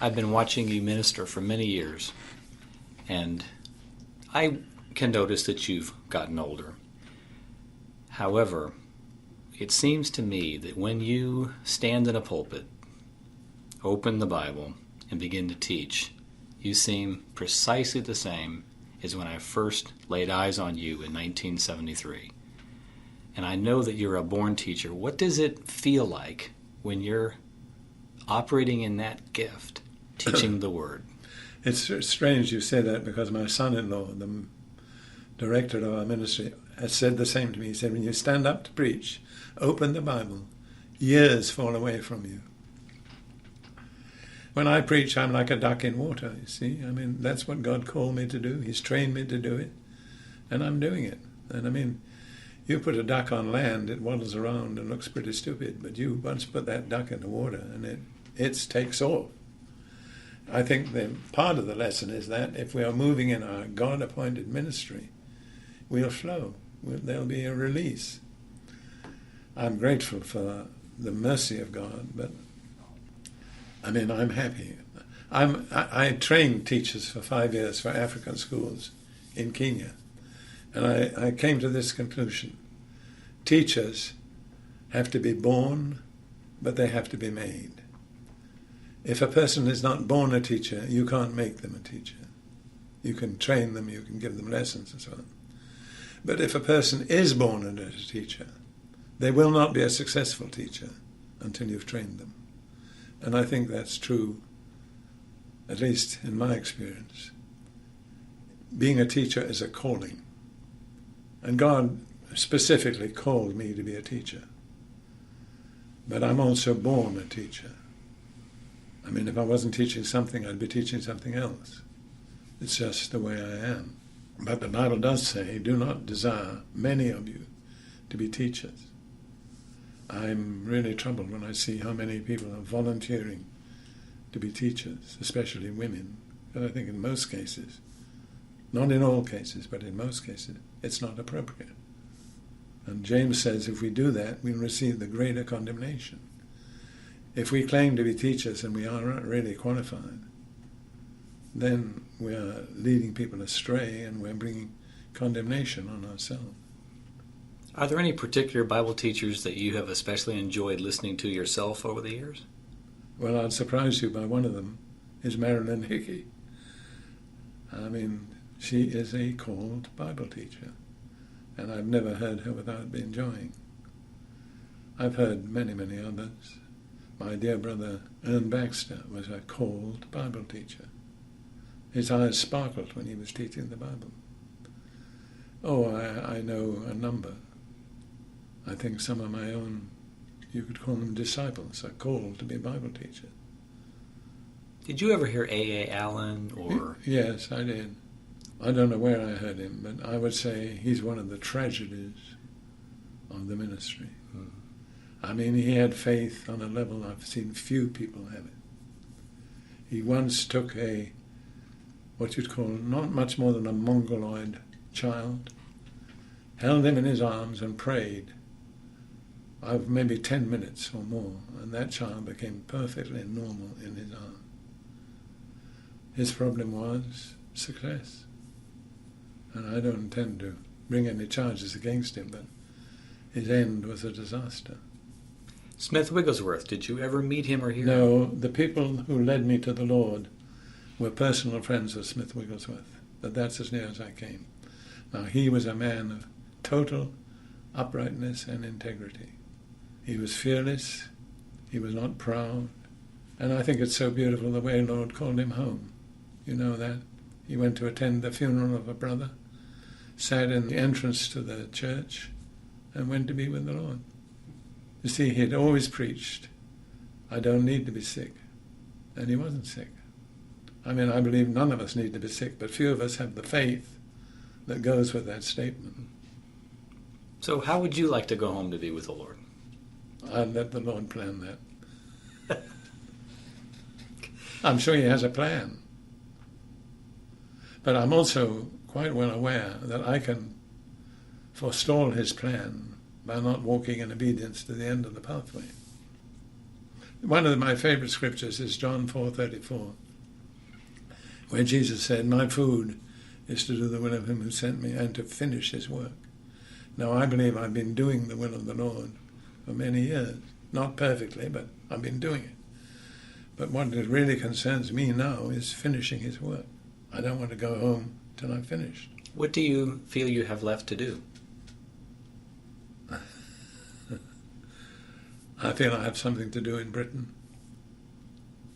I've been watching you minister for many years, and I can notice that you've gotten older. However, it seems to me that when you stand in a pulpit, open the Bible, and begin to teach, you seem precisely the same as when I first laid eyes on you in 1973. And I know that you're a born teacher. What does it feel like when you're operating in that gift, teaching the Word? It's strange you say that, because my son-in-law, the director of our ministry, has said the same to me. He said, when you stand up to preach, open the Bible, years fall away from you. When I preach, I'm like a duck in water, you see. I mean, that's what God called me to do. He's trained me to do it, and I'm doing it. And I mean, you put a duck on land, it waddles around and looks pretty stupid, but you once put that duck in the water and it takes off. I think the part of the lesson is that if we are moving in our God-appointed ministry, we'll flow. There'll be a release. I'm grateful for the mercy of God, but I mean, I'm happy. I trained teachers for 5 years for African schools in Kenya, and I came to this conclusion. Teachers have to be born, but they have to be made. If a person is not born a teacher, you can't make them a teacher. You can train them, you can give them lessons and so on. But if a person is born as a teacher, they will not be a successful teacher until you've trained them. And I think that's true, at least in my experience. Being a teacher is a calling. And God specifically called me to be a teacher. But I'm also born a teacher. I mean, if I wasn't teaching something, I'd be teaching something else. It's just the way I am. But the Bible does say, do not desire many of you to be teachers. I'm really troubled when I see how many people are volunteering to be teachers, especially women. But I think in most cases, not in all cases, but in most cases, it's not appropriate. And James says if we do that, we'll receive the greater condemnation. If we claim to be teachers and we are not really qualified, then we are leading people astray and we're bringing condemnation on ourselves. Are there any particular Bible teachers that you have especially enjoyed listening to yourself over the years? Well, I'll surprise you by one of them is Marilyn Hickey. I mean, she is a called Bible teacher, and I've never heard her without enjoying. I've heard many, many others. My dear brother Ern Baxter was a called Bible teacher. His eyes sparkled when he was teaching the Bible. Oh, I know a number. I think some of my own, you could call them disciples, are called to be Bible teachers. Did you ever hear A.A. Allen or... Yes, I did. I don't know where I heard him, but I would say he's one of the tragedies of the ministry. I mean, he had faith on a level I've seen few people have it. He once took what you'd call not much more than a mongoloid child, held him in his arms and prayed of maybe 10 minutes or more, and that child became perfectly normal in his arms. His problem was success. And I don't intend to bring any charges against him, but his end was a disaster. Smith Wigglesworth, did you ever meet him or hear him? No, the people who led me to the Lord were personal friends of Smith Wigglesworth, but that's as near as I came. Now, he was a man of total uprightness and integrity. He was fearless, he was not proud, and I think it's so beautiful the way the Lord called him home. You know that? He went to attend the funeral of a brother, sat in the entrance to the church, and went to be with the Lord. You see, he had always preached, I don't need to be sick, and he wasn't sick. I mean, I believe none of us need to be sick, but few of us have the faith that goes with that statement. So how would you like to go home to be with the Lord? I'd let the Lord plan that. I'm sure he has a plan. But I'm also quite well aware that I can forestall his plan by not walking in obedience to the end of the pathway. One of my favourite scriptures is John 4:34, where Jesus said, "My food is to do the will of him who sent me and to finish his work." Now, I believe I've been doing the will of the Lord for many years. Not perfectly, but I've been doing it. But what really concerns me now is finishing his work. I don't want to go home till I've finished. What do you feel you have left to do? I feel I have something to do in Britain,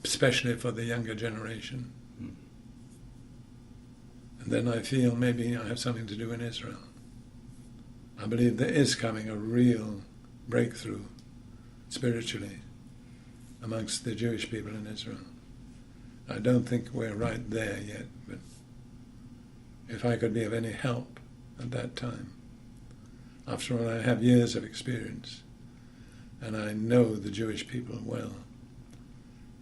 especially for the younger generation. And then I feel maybe I have something to do in Israel. I believe there is coming a real breakthrough spiritually amongst the Jewish people in Israel. I don't think we're right there yet, but if I could be of any help at that time. After all, I have years of experience, and I know the Jewish people well,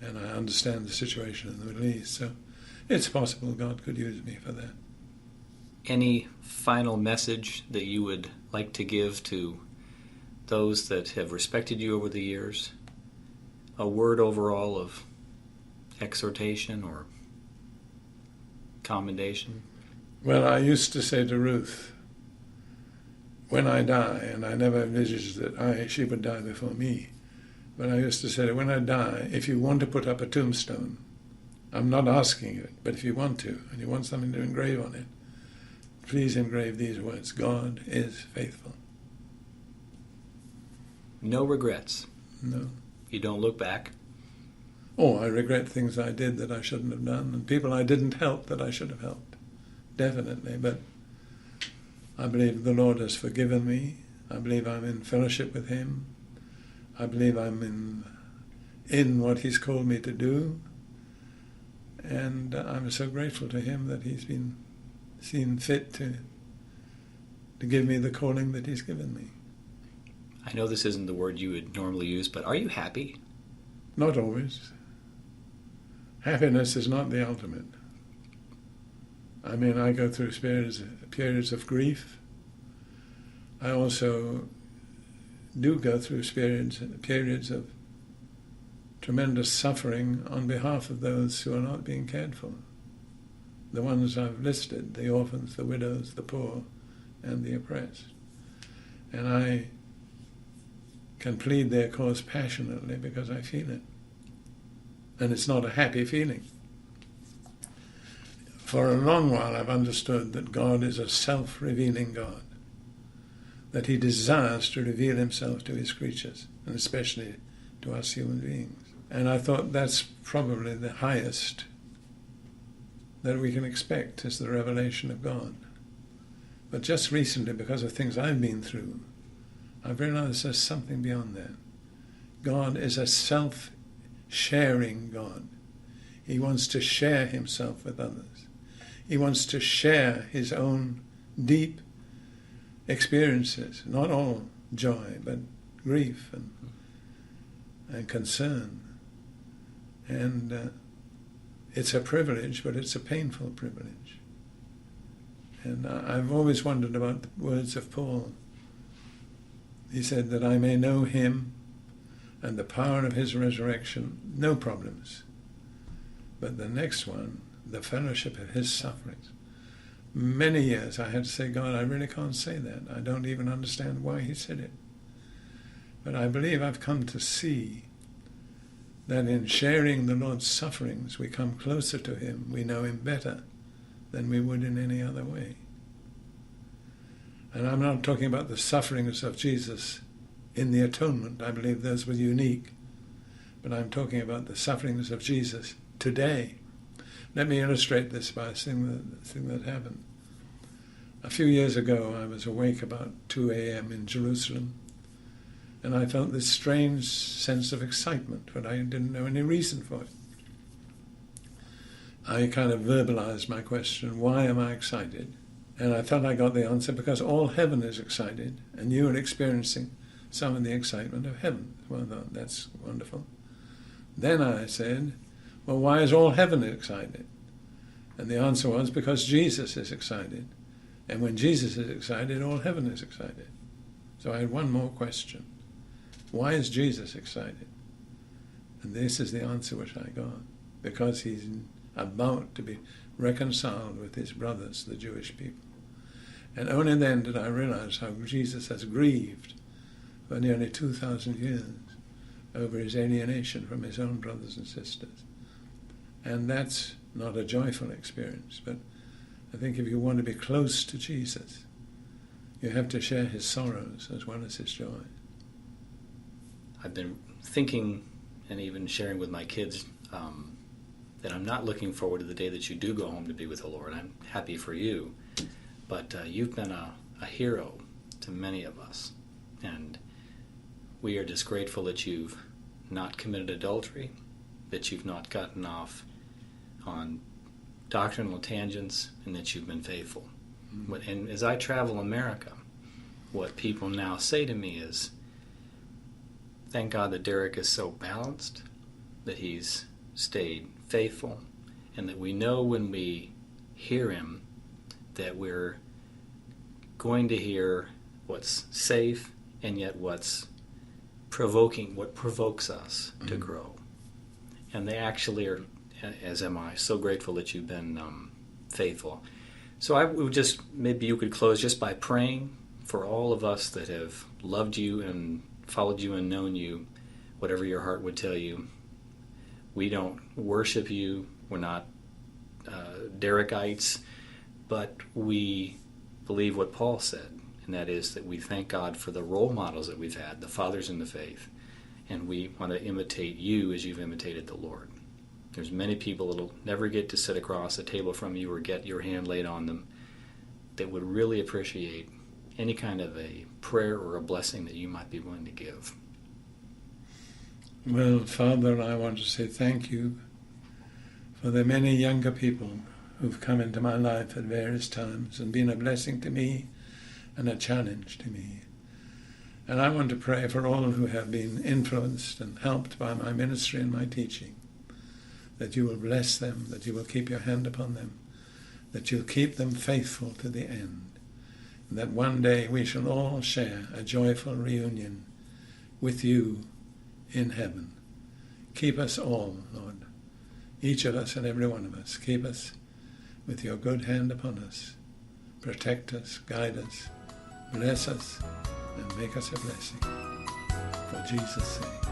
and I understand the situation in the Middle East, so it's possible God could use me for that. Any final message that you would like to give to those that have respected you over the years? A word overall of exhortation or commendation? Well, I used to say to Ruth, when I die, and I never envisaged that she would die before me, but I used to say that when I die, if you want to put up a tombstone, I'm not asking it, but if you want to, and you want something to engrave on it, please engrave these words: God is faithful. No regrets. No. You don't look back. Oh, I regret things I did that I shouldn't have done, and people I didn't help that I should have helped. Definitely, but I believe the Lord has forgiven me. I believe I'm in fellowship with him. I believe I'm in what he's called me to do. And I'm so grateful to him that he's been seen fit to give me the calling that he's given me. I know this isn't the word you would normally use, but are you happy? Not always. Happiness is not the ultimate. I mean, I go through periods of grief. I also do go through periods of tremendous suffering on behalf of those who are not being cared for. The ones I've listed: the orphans, the widows, the poor, and the oppressed. And I can plead their cause passionately because I feel it. And it's not a happy feeling. For a long while I've understood that God is a self-revealing God, that he desires to reveal himself to his creatures, and especially to us human beings. And I thought that's probably the highest that we can expect, is the revelation of God. But just recently, because of things I've been through, I've realized there's something beyond that. God is a self-sharing God. He wants to share himself with others. He wants to share his own deep experiences, not all joy, but grief and concern. And it's a privilege, but it's a painful privilege. And I've always wondered about the words of Paul. He said that I may know him and the power of his resurrection, no problems. But the next one, the fellowship of his sufferings. Many years I had to say, God, I really can't say that. I don't even understand why he said it. But I believe I've come to see that in sharing the Lord's sufferings, we come closer to him. We know him better than we would in any other way. And I'm not talking about the sufferings of Jesus in the atonement. I believe those were unique. But I'm talking about the sufferings of Jesus today. Let me illustrate this by a thing that happened. A few years ago, I was awake about 2 a.m. in Jerusalem, and I felt this strange sense of excitement, but I didn't know any reason for it. I kind of verbalized my question, why am I excited? And I felt I got the answer, because all heaven is excited, and you are experiencing some of the excitement of heaven. Well, that's wonderful. Then I said, well, why is all heaven excited? And the answer was, because Jesus is excited. And when Jesus is excited, all heaven is excited. So I had one more question. Why is Jesus excited? And this is the answer which I got, because he's about to be reconciled with his brothers, the Jewish people. And only then did I realize how Jesus has grieved for nearly 2,000 years over his alienation from his own brothers and sisters. And that's not a joyful experience, but I think if you want to be close to Jesus, you have to share his sorrows as well as his joy. I've been thinking and even sharing with my kids that I'm not looking forward to the day that you do go home to be with the Lord. I'm happy for you, but you've been a hero to many of us, and we are just grateful that you've not committed adultery, that you've not gotten off on doctrinal tangents, and that you've been faithful. Mm-hmm. And as I travel America, what people now say to me is, thank God that Derek is so balanced, that he's stayed faithful, and that we know when we hear him that we're going to hear what's safe and yet what's provoking, what provokes us to grow. And they actually are, as am I, so grateful that you've been faithful. So I would just, maybe you could close just by praying for all of us that have loved you and followed you and known you, whatever your heart would tell you. We don't worship you. We're not Derekites, but we believe what Paul said, and that is that we thank God for the role models that we've had, the fathers in the faith, and we want to imitate you as you've imitated the Lord. There's many people that'll never get to sit across a table from you or get your hand laid on them that would really appreciate any kind of a prayer or a blessing that you might be willing to give. Well, Father, I want to say thank you for the many younger people who've come into my life at various times and been a blessing to me and a challenge to me. And I want to pray for all who have been influenced and helped by my ministry and my teaching, that you will bless them, that you will keep your hand upon them, that you'll keep them faithful to the end, and that one day we shall all share a joyful reunion with you in heaven. Keep us all, Lord, each of us and every one of us. Keep us with your good hand upon us. Protect us, guide us, bless us, and make us a blessing. For Jesus' sake.